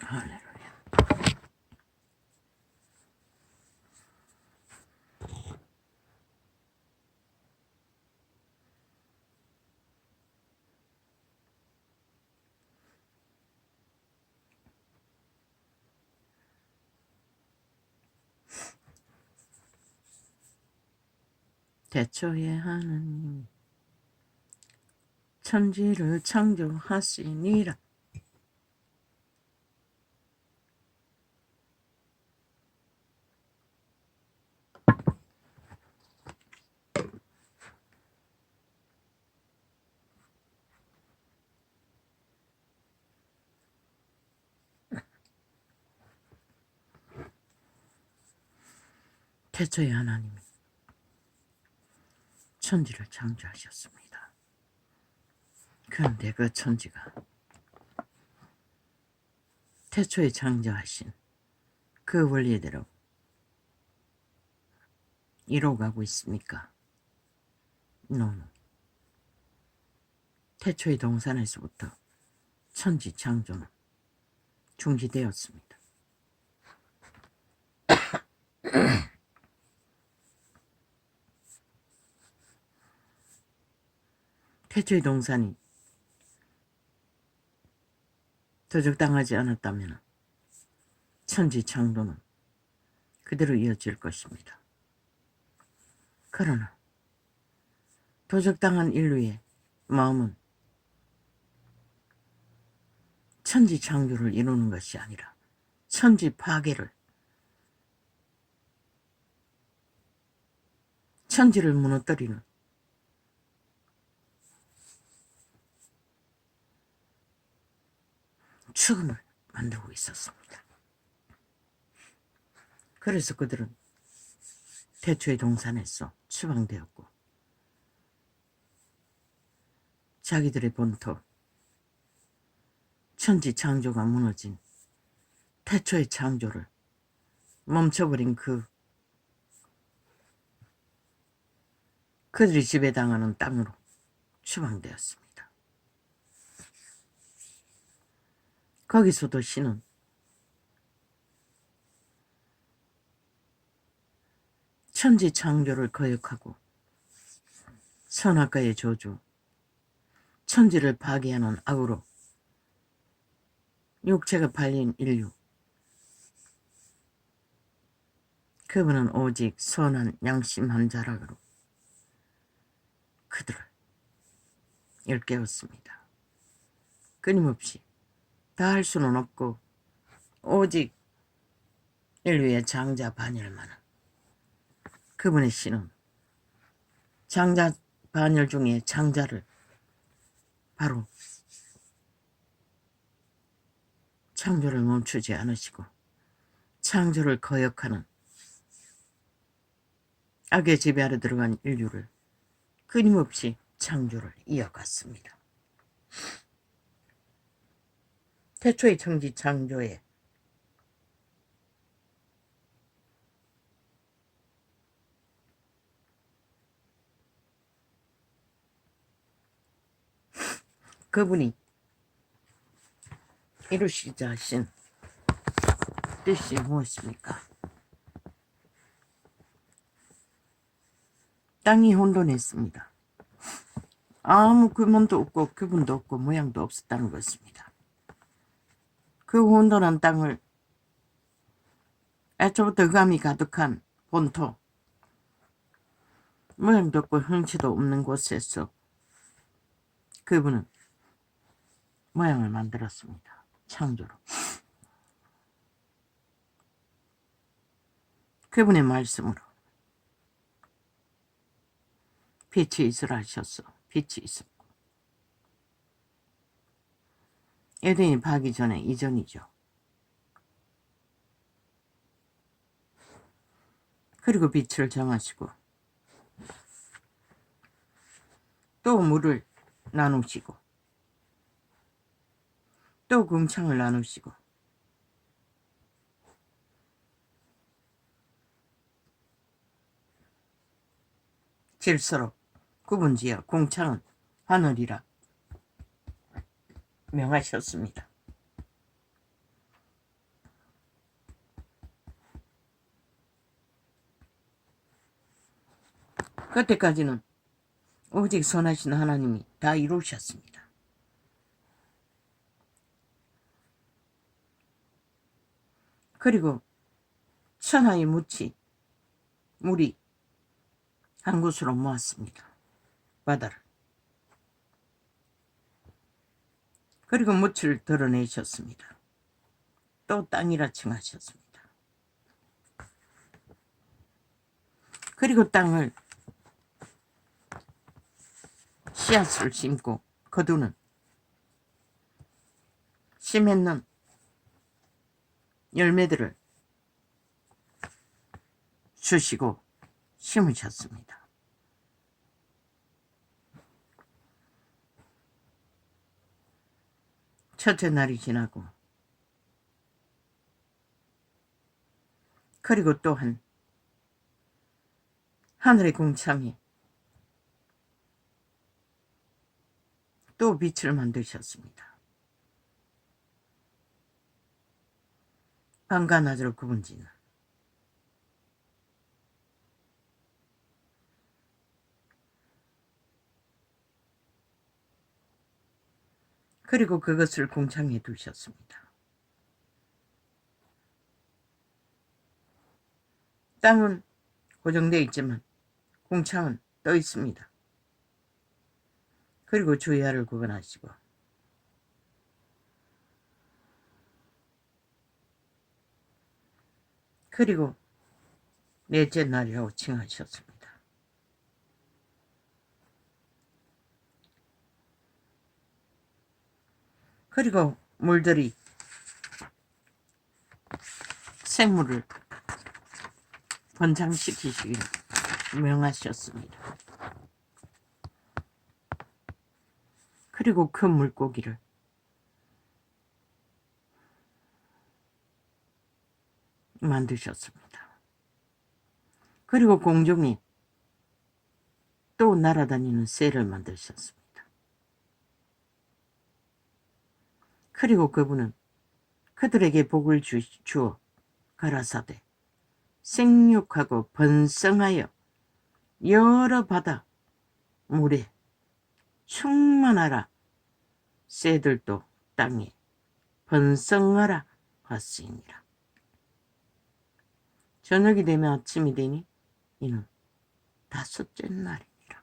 할렐루야. 태초에 하나님 천지를 창조하시니라. 태초에 하나님이 천지를 창조하셨습니다. 그런데 그 천지가 태초에 창조하신 그 원리대로 이루어가고 있습니까? No. 태초의 동산에서부터 천지 창조는 중지되었습니다. 태초의 동산이 도적당하지 않았다면 천지 창조는 그대로 이어질 것입니다. 그러나 도적당한 인류의 마음은 천지 창조를 이루는 것이 아니라 천지 파괴를, 천지를 무너뜨리는 죽음을 만들고 있었습니다. 그래서 그들은 태초의 동산에서 추방되었고 자기들의 본토 천지 창조가 무너진 태초의 창조를 멈춰버린 그들이 지배당하는 땅으로 추방되었습니다. 거기서도 신은 천지 창조를 거역하고 선악과의 저주, 천지를 파괴하는 악으로 육체가 팔린 인류, 그분은 오직 선한 양심한 자락으로 그들을 일깨웠습니다. 끊임없이 다 할 수는 없고 오직 인류의 장자 반열만은 그분의 신은 장자 반열 중에 장자를 바로 창조를 멈추지 않으시고 창조를 거역하는 악의 지배 아래 들어간 인류를 끊임없이 창조를 이어갔습니다. 태초의 천지 창조에 그분이 이루시자 하신 뜻이 무엇입니까? 땅이 혼돈했습니다. 아무 근원도 없고 그분도 없고 모양도 없었다는 것입니다. 그 혼돈한 땅을 애초부터 흑암이 가득한 본토, 모양도 없고 형체도 없는 곳에서 그분은 모양을 만들었습니다. 창조로. 그분의 말씀으로 빛이 있으라 하셨어. 빛이 있었고 에덴이 파기 전에 이전이죠. 그리고 빛을 정하시고 또 물을 나누시고 또 궁창을 나누시고 질서로 구분지어 궁창은 하늘이라 명하셨습니다. 그때까지는 오직 선하신 하나님이 다 이루셨습니다. 그리고 천하의 물이 한 곳으로 모았습니다. 바다를. 그리고 묻을 드러내셨습니다. 또 땅이라 칭하셨습니다. 그리고 땅을 씨앗을 심고 거두는 씨 맺는 열매들을 주시고 심으셨습니다. 첫째 날이 지나고 그리고 또한 하늘의 궁창에 또 빛을 만드셨습니다. 밤과 낮으로 구분짓는 그리고 그것을 궁창에 두셨습니다. 땅은 고정되어 있지만 궁창은 떠 있습니다. 그리고 주야를 구분하시고 그리고 넷째 날이라고 칭하셨습니다. 그리고 물들이 생물을 번창시키시기를 명하셨습니다. 그리고 큰 물고기를 만드셨습니다. 그리고 공중에 또 날아다니는 새를 만드셨습니다. 그리고 그분은 그들에게 복을 주어 가라사대 생육하고 번성하여 여러 바다 물에 충만하라. 새들도 땅에 번성하라 하시니라. 저녁이 되면 아침이 되니 이는 다섯째 날이니라.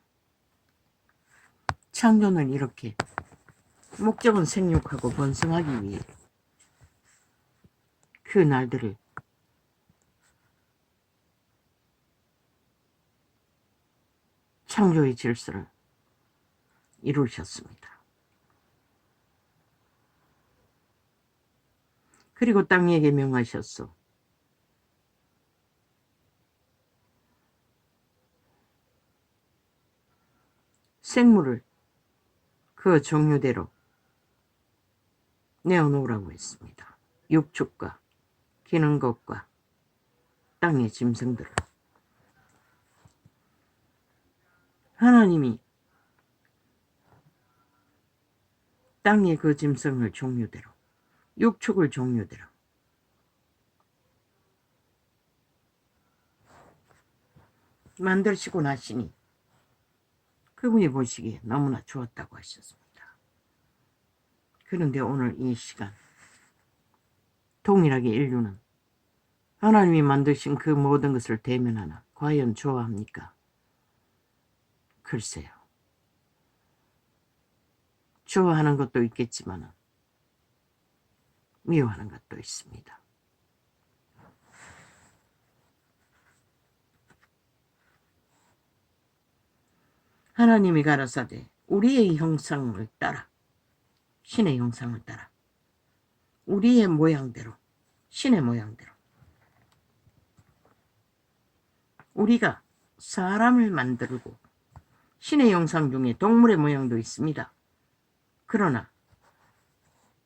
창조는 이렇게 목적은 생육하고 번성하기 위해 그 날들을 창조의 질서를 이루셨습니다. 그리고 땅에게 명하셨소. 생물을 그 종류대로 내어놓으라고 했습니다. 육축과 기는 것과 땅의 짐승들을. 하나님이 땅의 그 짐승을 종류대로, 육축을 종류대로 만드시고 나시니 그분이 보시기에 너무나 좋았다고 하셨습니다. 그런데 오늘 이 시간 동일하게 인류는 하나님이 만드신 그 모든 것을 대면하나 과연 좋아합니까? 글쎄요. 좋아하는 것도 있겠지만 미워하는 것도 있습니다. 하나님이 가라사대 우리의 형상을 따라, 신의 형상을 따라, 우리의 모양대로, 신의 모양대로 우리가 사람을 만들고, 신의 형상 중에 동물의 모양도 있습니다. 그러나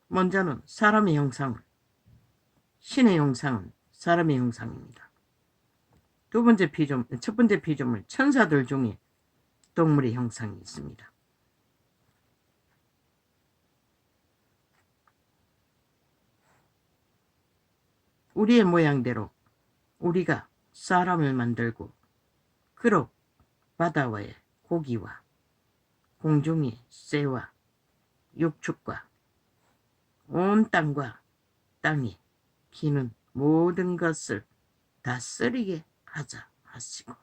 먼저는 사람의 형상을, 신의 형상은 사람의 형상입니다. 첫 번째 피조물 천사들 중에 동물의 형상이 있습니다. 우리의 모양대로 우리가 사람을 만들고 그로 바다와의 고기와 공중의 새와 육축과 온 땅과 땅에 기는 모든 것을 다스리게 하자 하시고,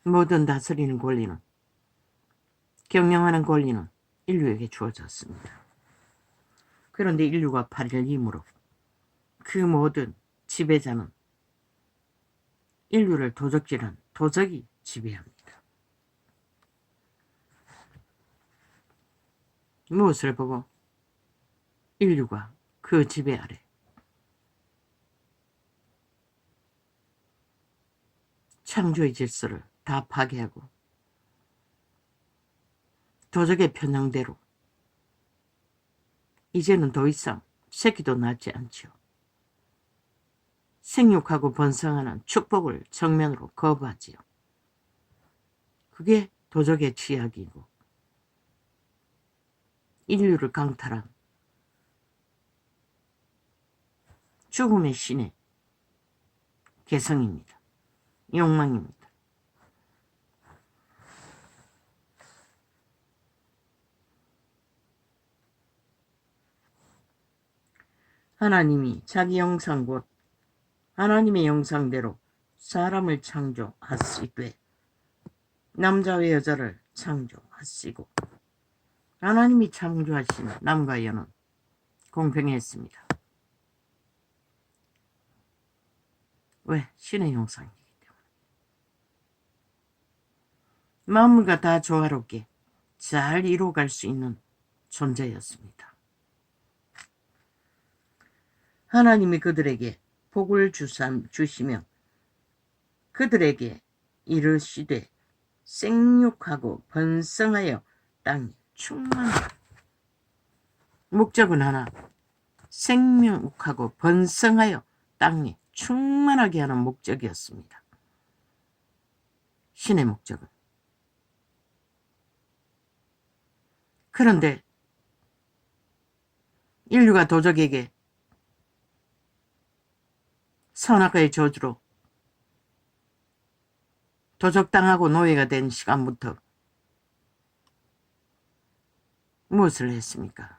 모든 다스리는 권리는, 경영하는 권리는 인류에게 주어졌습니다. 그런데 인류가 8일 이므로 그 모든 지배자는 인류를 도적질한 도적이 지배합니다. 무엇을 보고 인류가 그 지배 아래 창조의 질서를 다 파괴하고 도적의 편향대로 이제는 더 이상 새끼도 낳지 않지요. 생육하고 번성하는 축복을 정면으로 거부하지요. 그게 도적의 취약이고 인류를 강탈한 죽음의 신의 개성입니다. 욕망입니다. 하나님이 자기 형상 곧 하나님의 형상대로 사람을 창조하시되 남자와 여자를 창조하시고 하나님이 창조하신 남과 여는 공평했습니다. 왜? 신의 형상이기 때문에. 만물과 다 조화롭게 잘 이루어갈 수 있는 존재였습니다. 하나님이 그들에게 복을 주시며 그들에게 이르시되 생육하고 번성하여 땅이 충만하라. 목적은 하나, 생육하고 번성하여 땅이 충만하게 하는 목적이었습니다. 신의 목적은. 그런데 인류가 도적에게 선악과의 저주로 도적당하고 노예가 된 시간부터 무엇을 했습니까?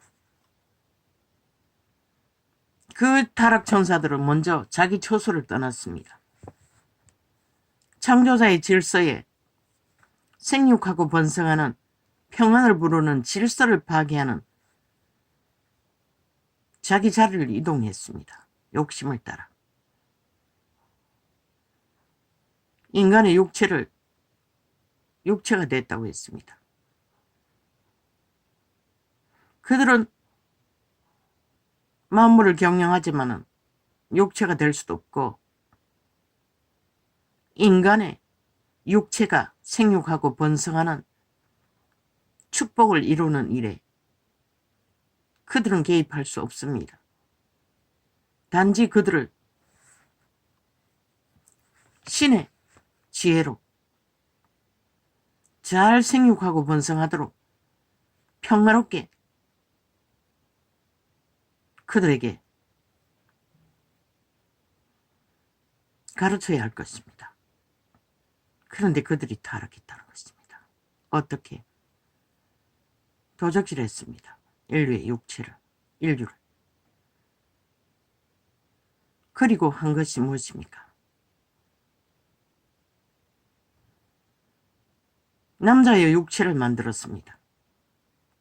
그 타락천사들은 먼저 자기 처소를 떠났습니다. 창조자의 질서에 생육하고 번성하는 평안을 부르는 질서를 파괴하는 자기 자리를 이동했습니다. 욕심을 따라. 인간의 육체가 됐다고 했습니다. 그들은 만물을 경영하지만은 육체가 될 수도 없고 인간의 육체가 생육하고 번성하는 축복을 이루는 일에 그들은 개입할 수 없습니다. 단지 그들을 신의 지혜로 잘 생육하고 번성하도록 평화롭게 그들에게 가르쳐야 할 것입니다. 그런데 그들이 타락했다는 것입니다. 어떻게? 도적질했습니다. 인류의 인류를. 그리고 한 것이 무엇입니까? 남자의 육체를 만들었습니다.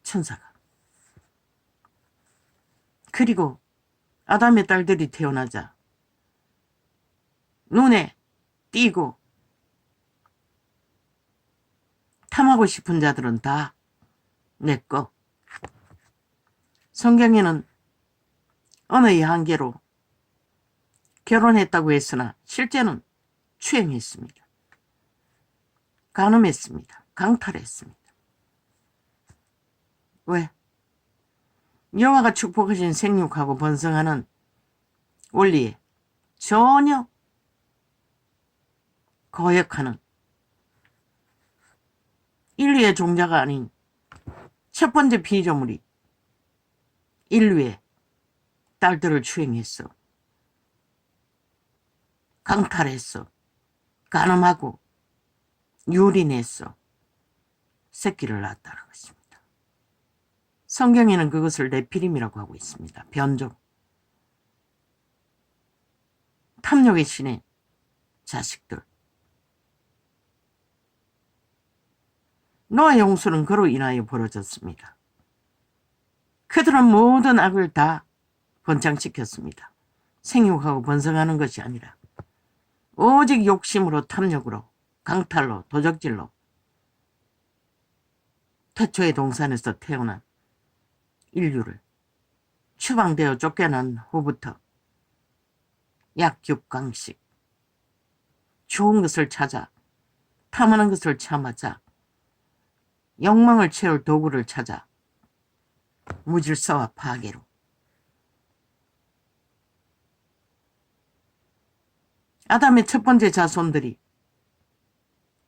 천사가. 그리고 아담의 딸들이 태어나자 눈에 띄고 탐하고 싶은 자들은 다 내꺼. 성경에는 언어의 한계로 결혼했다고 했으나 실제는 추행했습니다. 간음했습니다. 강탈했습니다. 왜? 여호와가 축복하신 생육하고 번성하는 원리에 전혀 거역하는 인류의 종자가 아닌 첫 번째 피조물이 인류의 딸들을 추행했어. 강탈했어. 간음하고 유린했어. 새끼를 낳았다는 것입니다. 성경에는 그것을 네피림이라고 하고 있습니다. 변종. 탐욕의 신의 자식들. 노아의 홍수는 그로 인하여 벌어졌습니다. 그들은 모든 악을 다 번창시켰습니다. 생육하고 번성하는 것이 아니라 오직 욕심으로, 탐욕으로, 강탈로, 도적질로 태초의 동산에서 태어난 인류를 추방되어 쫓겨난 후부터 약육강식, 좋은 것을 찾아, 탐하는 것을 참아자, 욕망을 채울 도구를 찾아 무질서와 파괴로 아담의 첫 번째 자손들이,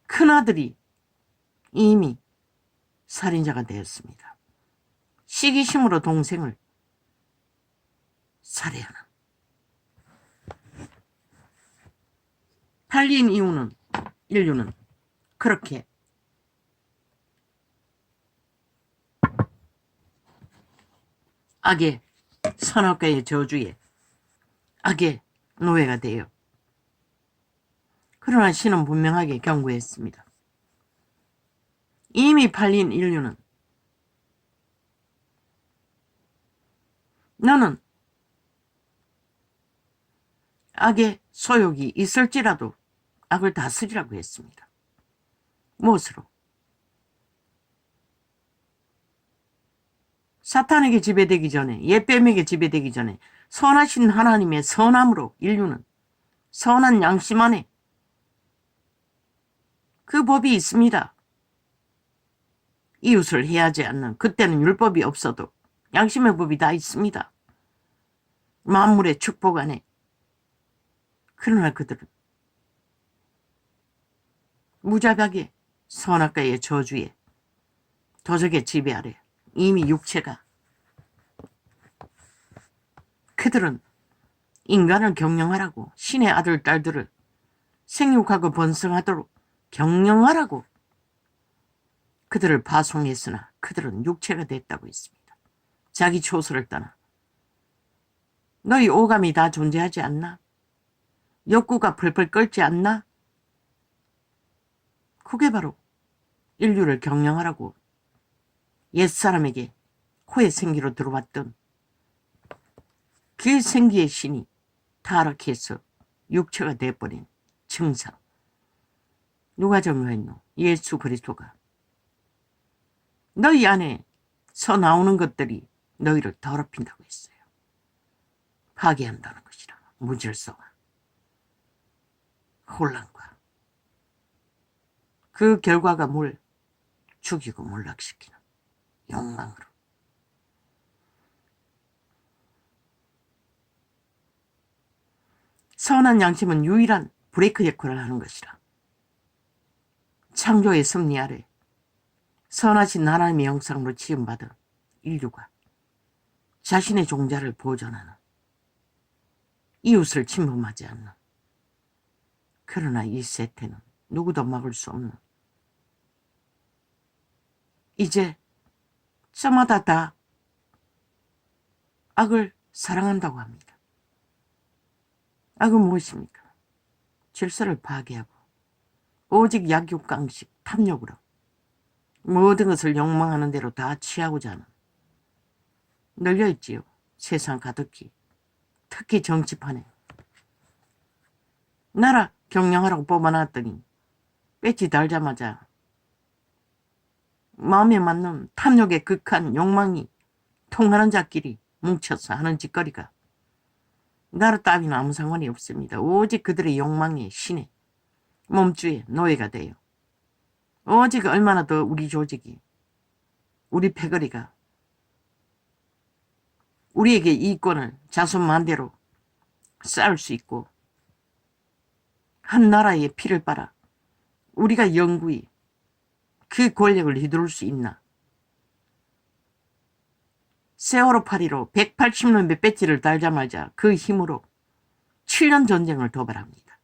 큰아들이 이미 살인자가 되었습니다. 시기심으로 동생을 살해하는. 팔린 이유는, 인류는 그렇게 악의 선악과의 저주에 악의 노예가 되어, 그러나 신은 분명하게 경고했습니다. 이미 팔린 인류는 너는 악의 소욕이 있을지라도 악을 다스리라고 했습니다. 무엇으로? 사탄에게 지배되기 전에, 옛뱀에게 지배되기 전에 선하신 하나님의 선함으로 인류는 선한 양심 안에 그 법이 있습니다. 이웃을 해하지 않는, 그때는 율법이 없어도 양심의 법이 다 있습니다. 만물의 축복 안에. 그러나 그들은 무자비하게 선악과의 저주에, 도적의 지배 아래 이미 육체가, 그들은 인간을 경영하라고, 신의 아들 딸들을 생육하고 번성하도록 경영하라고 그들을 파송했으나 그들은 육체가 됐다고 했습니다. 자기 초소를 떠나 너희 오감이 다 존재하지 않나? 욕구가 펄펄 끓지 않나? 그게 바로 인류를 경영하라고 옛사람에게 코의 생기로 들어왔던 그 생기의 신이 타락해서 육체가 돼버린 증상. 누가 정의했노? 예수 그리스도가. 너희 안에서 나오는 것들이 너희를 더럽힌다고 했어요. 파괴한다는 것이라. 무질서와 혼란과 그 결과가 뭘? 죽이고 몰락시키는 욕망으로. 선한 양심은 유일한 브레이크 역할을 하는 것이라. 창조의 섭리 아래 선하신 하나님의 형상으로 지음받은 인류가 자신의 종자를 보존하는, 이웃을 침범하지 않는, 그러나 이 세태는 누구도 막을 수 없는, 이제 저마다 다 악을 사랑한다고 합니다. 악은 무엇입니까? 질서를 파괴하고 오직 약육강식, 탐욕으로 모든 것을 욕망하는 대로 다 취하고자 하는, 널려있지요. 세상 가득히. 특히 정치판에. 나라 경영하라고 뽑아놨더니 배지 달자마자 마음에 맞는 탐욕의 극한 욕망이 통하는 자끼리 뭉쳐서 하는 짓거리가 나라 따위는 아무 상관이 없습니다. 오직 그들의 욕망의 신의 몸주의 노예가 돼요. 오직 얼마나 더 우리 조직이, 우리 패거리가 우리에게 이권을 자손만대로 쌓을 수 있고, 한 나라의 피를 빨아 우리가 영구히 그 권력을 휘두를 수 있나. 세월호 파리로 180년의 배지를 달자마자 그 힘으로 7년 전쟁을 도발합니다.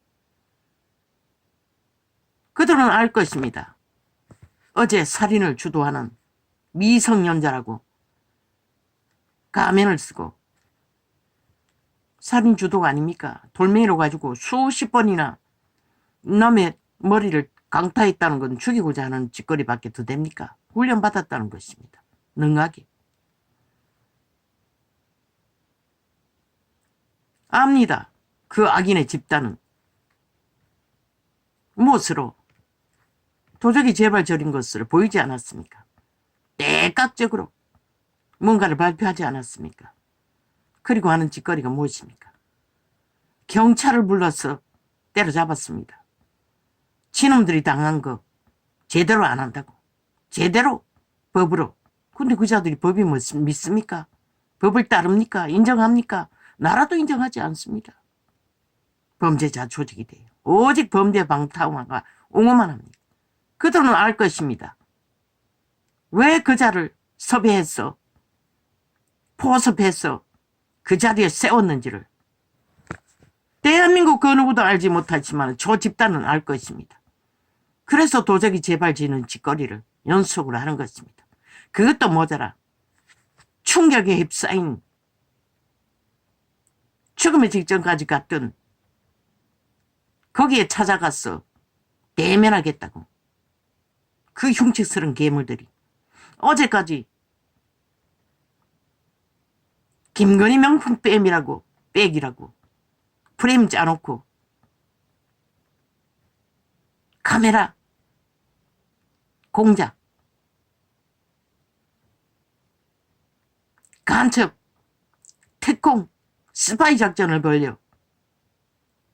그들은 알 것입니다. 어제 살인을 주도하는 미성년자라고 가면을 쓰고 살인 주도가 아닙니까? 돌멩이로 가지고 수십 번이나 남의 머리를 강타했다는 건 죽이고자 하는 짓거리밖에 더 됩니까? 훈련받았다는 것입니다. 능하게. 압니다. 그 악인의 집단은 무엇으로 도적이 재발 저린 것을 보이지 않았습니까? 내각적으로 뭔가를 발표하지 않았습니까? 그리고 하는 짓거리가 무엇입니까? 경찰을 불러서 때려잡았습니다. 지놈들이 당한 거 제대로 안 한다고. 제대로 법으로. 근데 그 자들이 법이 믿습니까? 법을 따릅니까? 인정합니까? 나라도 인정하지 않습니다. 범죄자 조직이 돼요. 오직 범죄 방탄화가 옹호만 합니다. 그들은 알 것입니다. 왜 그 자를 섭외해서 포섭해서 그 자리에 세웠는지를. 대한민국 그 누구도 알지 못하지만 저 집단은 알 것입니다. 그래서 도적이 재발지는 짓거리를 연속으로 하는 것입니다. 그것도 모자라 충격에 휩싸인 죽음의 직전까지 갔던 거기에 찾아가서 대면하겠다고. 그 흉측스러운 괴물들이 어제까지 김건희 명품 백이라고 프레임 짜놓고 카메라 공작 간첩 특공 스파이 작전을 벌려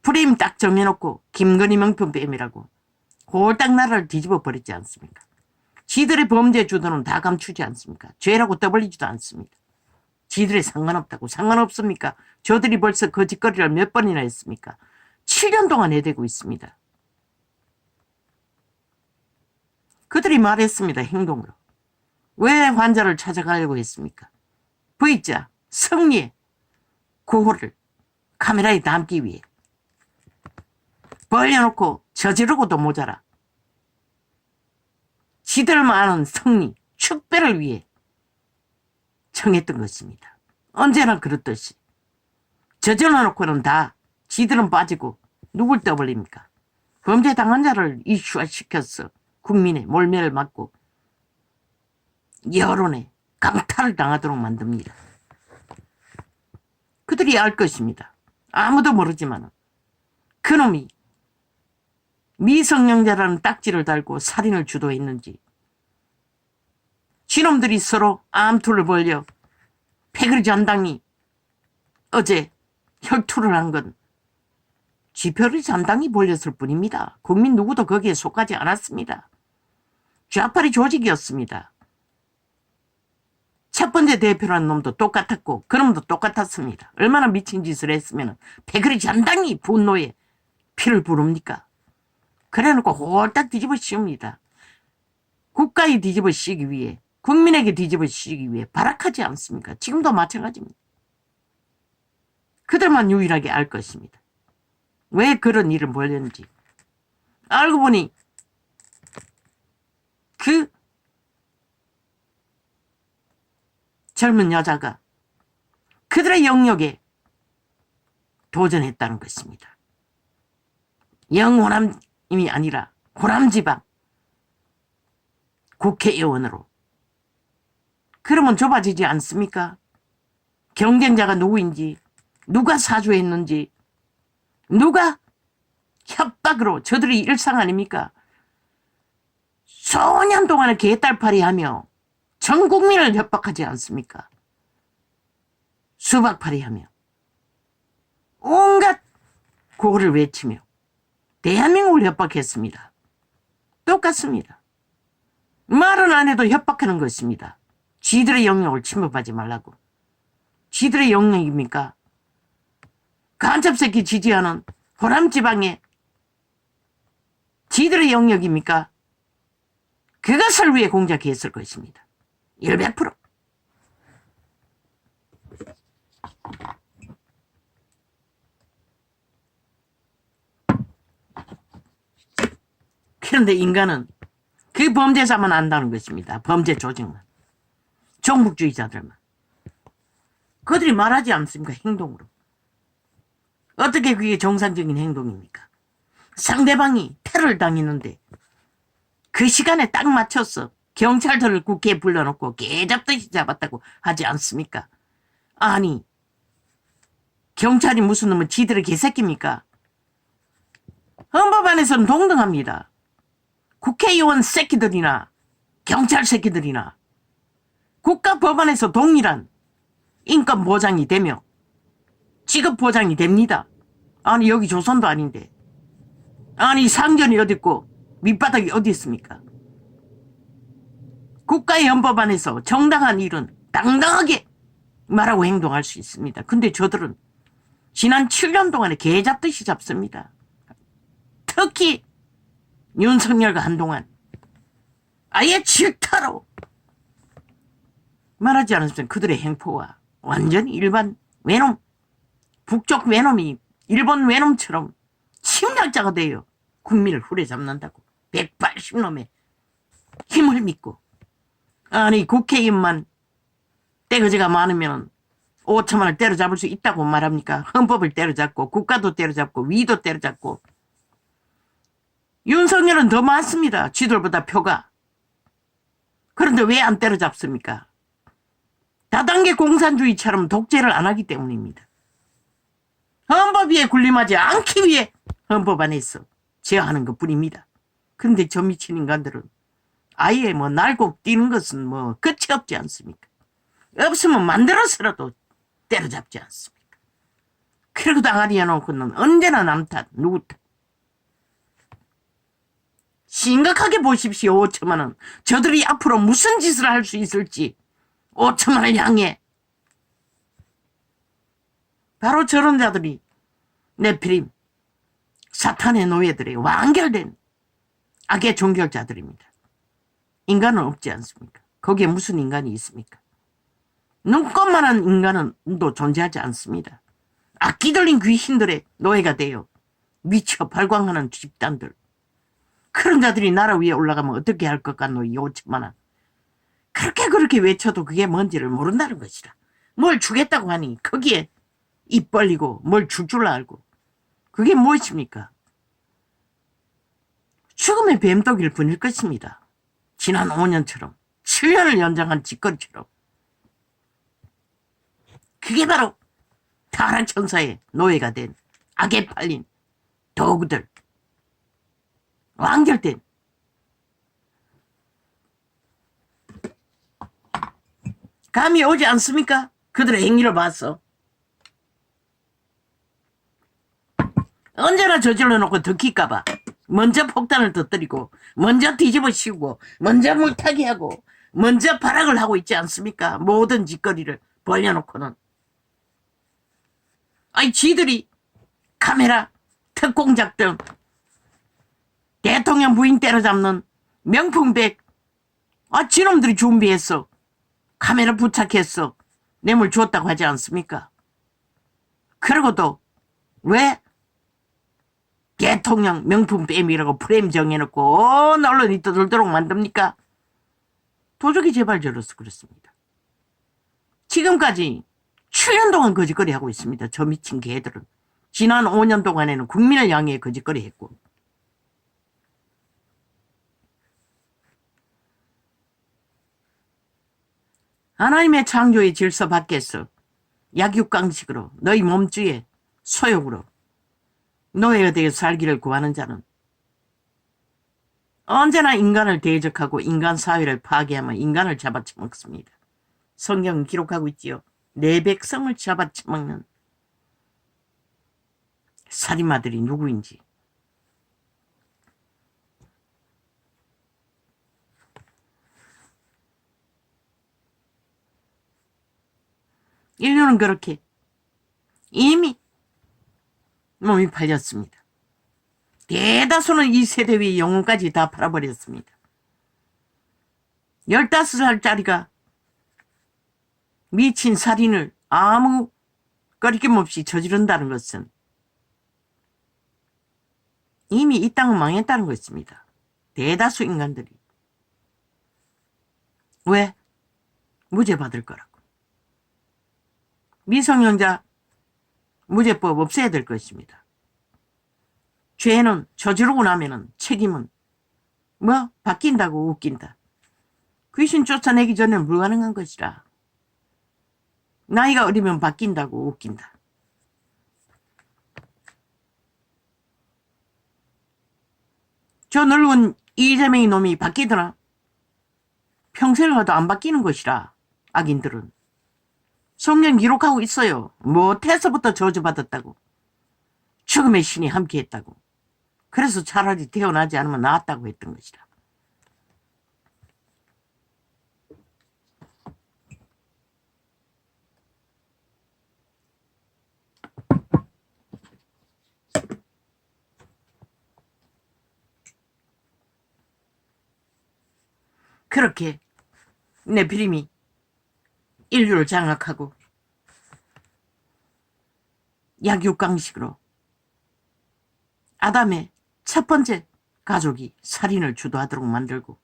프레임 딱 정해놓고 김건희 명품 백이라고 홀딱 나라를 뒤집어 버렸지 않습니까? 지들의 범죄 주도는 다 감추지 않습니까? 죄라고 떠벌리지도 않습니다. 지들이 상관없다고. 상관없습니까? 저들이 벌써 그 짓거리를 몇 번이나 했습니까? 7년 동안 해대고 있습니다. 그들이 말했습니다. 행동으로. 왜 환자를 찾아가려고 했습니까? V자 승리의 구호를 카메라에 담기 위해 벌려놓고 저지르고도 모자라 지들만 아는 승리, 축배를 위해 청했던 것입니다. 언제나 그렇듯이 저질러놓고는 다 지들은 빠지고 누굴 떠벌립니까? 범죄 당한 자를 이슈화시켜서 국민의 몰매를 맞고 여론에 강탈을 당하도록 만듭니다. 그들이 알 것입니다. 아무도 모르지만 그놈이 미성년자라는 딱지를 달고 살인을 주도했는지 지놈들이 서로 암투를 벌려 패거리 잔당이 어제 혈투를 한 건 지표를 잔당이 벌렸을 뿐입니다. 국민 누구도 거기에 속하지 않았습니다. 좌파리 조직이었습니다. 첫 번째 대표라는 놈도 똑같았고 그 놈도 똑같았습니다. 얼마나 미친 짓을 했으면 패거리 잔당이 분노에 피를 부릅니까? 그래놓고 홀딱 뒤집어 씌웁니다. 국가에 뒤집어 씌우기 위해 국민에게 뒤집어 씌우기 위해 발악하지 않습니까? 지금도 마찬가지입니다. 그들만 유일하게 알 것입니다. 왜 그런 일을 벌였는지. 알고 보니 그 젊은 여자가 그들의 영역에 도전했다는 것입니다. 영호남이 아니라 호남지방 국회의원으로. 그러면 좁아지지 않습니까? 경쟁자가 누구인지, 누가 사주했는지, 누가 협박으로, 저들이 일상 아닙니까? 수년 동안을 개딸팔이 하며 전 국민을 협박하지 않습니까? 수박팔이 하며 온갖 구호를 외치며 대한민국을 협박했습니다. 똑같습니다. 말은 안 해도 협박하는 것입니다. 지들의 영역을 침범하지 말라고. 지들의 영역입니까? 간첩새끼 지지하는 호남지방의 지들의 영역입니까? 그것을 위해 공작했을 것입니다. 100%. 그런데 인간은 그 범죄자만 안다는 것입니다. 범죄 조직만. 종북주의자들만. 그들이 말하지 않습니까? 행동으로. 어떻게 그게 정상적인 행동입니까? 상대방이 테러를 당했는데 그 시간에 딱 맞춰서 경찰들을 국회에 불러놓고 개잡듯이 잡았다고 하지 않습니까? 아니, 경찰이 무슨 놈의 지들의 개새끼입니까? 헌법 안에서는 동등합니다. 국회의원 새끼들이나 경찰 새끼들이나 국가법안에서 동일한 인권 보장이 되며 직업 보장이 됩니다. 아니 여기 조선도 아닌데 아니 상전이 어디 있고 밑바닥이 어디 있습니까? 국가의 헌법 안에서 정당한 일은 당당하게 말하고 행동할 수 있습니다. 근데 저들은 지난 7년 동안에 개 잡듯이 잡습니다. 특히 윤석열과 한동안 아예 질타로 말하지 않았으면 그들의 행포와 완전히 일반 외놈, 북쪽 외놈이 일본 외놈처럼 침략자가 되어 국민을 후려잡는다고. 180놈의 힘을 믿고. 아니 국회의원만 떼거지가 많으면 5천만을 때려잡을 수 있다고 말합니까? 헌법을 때려잡고 국가도 때려잡고 위도 때려잡고. 윤석열은 더 많습니다. 쥐들보다 표가. 그런데 왜 안 때려잡습니까? 다단계 공산주의처럼 독재를 안 하기 때문입니다. 헌법 위에 군림하지 않기 위해 헌법 안에서 제어하는 것 뿐입니다. 그런데 저 미친 인간들은 아예 뭐 날고 뛰는 것은 뭐 끝이 없지 않습니까? 없으면 만들어서라도 때려잡지 않습니까? 그리고 당하리 해놓고는 언제나 남 탓, 누구 탓. 심각하게 보십시오. 5천만 원. 저들이 앞으로 무슨 짓을 할 수 있을지 5천만 원을 향해. 바로 저런 자들이 네피림, 사탄의 노예들의 완결된 악의 종결자들입니다. 인간은 없지 않습니까? 거기에 무슨 인간이 있습니까? 눈꽃만한 인간은 또 존재하지 않습니다. 악기 들린 귀신들의 노예가 되어 미쳐 발광하는 집단들. 그런 자들이 나라 위에 올라가면 어떻게 할 것 같노? 이 5천만 원. 그렇게 외쳐도 그게 뭔지를 모른다는 것이라. 뭘 주겠다고 하니 거기에 입 벌리고 뭘 줄 알고. 그게 무엇입니까? 죽음의 뱀독이를 부릴 것입니다. 지난 5년처럼 7년을 연장한 짓거리처럼. 그게 바로 타락천사의 노예가 된 악에 팔린 도구들. 완결된 감이 오지 않습니까? 그들의 행위를 봐서. 언제나 저질러 놓고 들킬까봐 먼저 폭탄을 터뜨리고 먼저 뒤집어 씌우고 먼저 물타기 하고 먼저 발악을 하고 있지 않습니까? 모든 짓거리를 벌려놓고는. 아니 지들이 카메라, 특공작 등 대통령 부인 때려잡는 명품백 지놈들이 준비했어. 카메라 부착했어. 뇌물 줬다고 하지 않습니까? 그러고도 왜 대통령 명품백이라고 프레임 정해놓고 온 언론이 떠들도록 만듭니까? 도적이 제발 저러서 그렇습니다. 지금까지 7년 동안 거짓거리 하고 있습니다. 저 미친 개들은. 지난 5년 동안에는 국민을 향해 거짓거리 했고. 하나님의 창조의 질서 밖에서 약육강식으로 너희 몸주의 소욕으로 노예에 대해 살기를 구하는 자는 언제나 인간을 대적하고 인간 사회를 파괴하며 인간을 잡아쳐먹습니다. 성경은 기록하고 있지요. 내 백성을 잡아쳐먹는 살인마들이 누구인지. 인류는 그렇게 이미 몸이 팔렸습니다. 대다수는 이 세대 위의 영혼까지 다 팔아버렸습니다. 15살짜리가 미친 살인을 아무 거리낌 없이 저지른다는 것은 이미 이 땅은 망했다는 것입니다. 대다수 인간들이. 왜? 무죄 받을 거라고. 미성년자 무죄법 없애야 될 것입니다. 죄는 저지르고 나면은 책임은 뭐 바뀐다고 웃긴다. 귀신 쫓아내기 전에는 불가능한 것이라. 나이가 어리면 바뀐다고 웃긴다. 저 늙은 이재명이 놈이 바뀌더나? 평생을 가도 안 바뀌는 것이라. 악인들은. 성경 기록하고 있어요. 못해서부터 저주받았다고. 죽음의 신이 함께했다고. 그래서 차라리 태어나지 않으면 나았다고 했던 것이라. 그렇게 네피림이 인류를 장악하고 약육강식으로 아담의 첫 번째 가족이 살인을 주도하도록 만들고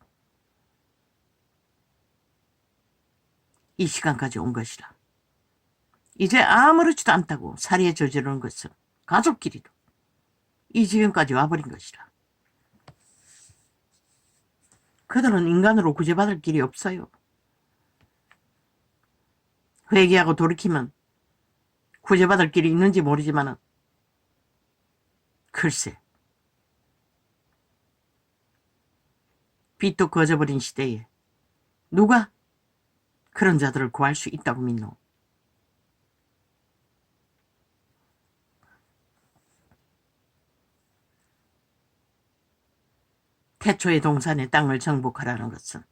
이 시간까지 온 것이라. 이제 아무렇지도 않다고 살인에 저지르는 것은 가족끼리도 이 지경까지 와버린 것이라. 그들은 인간으로 구제받을 길이 없어요. 회개하고 돌이키면 구제받을 길이 있는지 모르지만 글쎄 빛도 꺼져버린 시대에 누가 그런 자들을 구할 수 있다고 믿노? 태초의 동산의 땅을 정복하라는 것은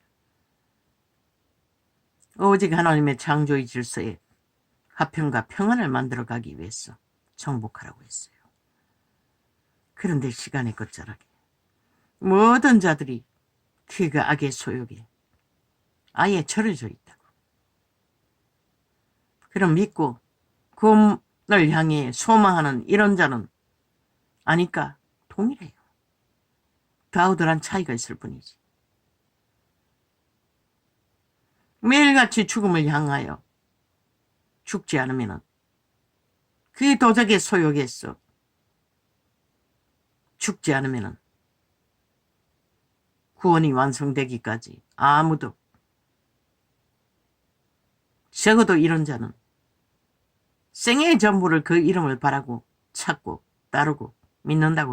오직 하나님의 창조의 질서에 화평과 평안을 만들어가기 위해서 정복하라고 했어요. 그런데 시간의 끝자락에 모든 자들이 그 악의 소욕에 아예 절여져 있다고. 그럼 믿고 구원을 향해 소망하는 이런 자는 아니까 동일해요. 가우들한 차이가 있을 뿐이지. 매일같이 죽음을 향하여 죽지 않으면 그 도적의 소욕에서 죽지 않으면 구원이 완성되기까지 아무도, 적어도 이런 자는 생애의 전부를 그 이름을 바라고 찾고 따르고 믿는다고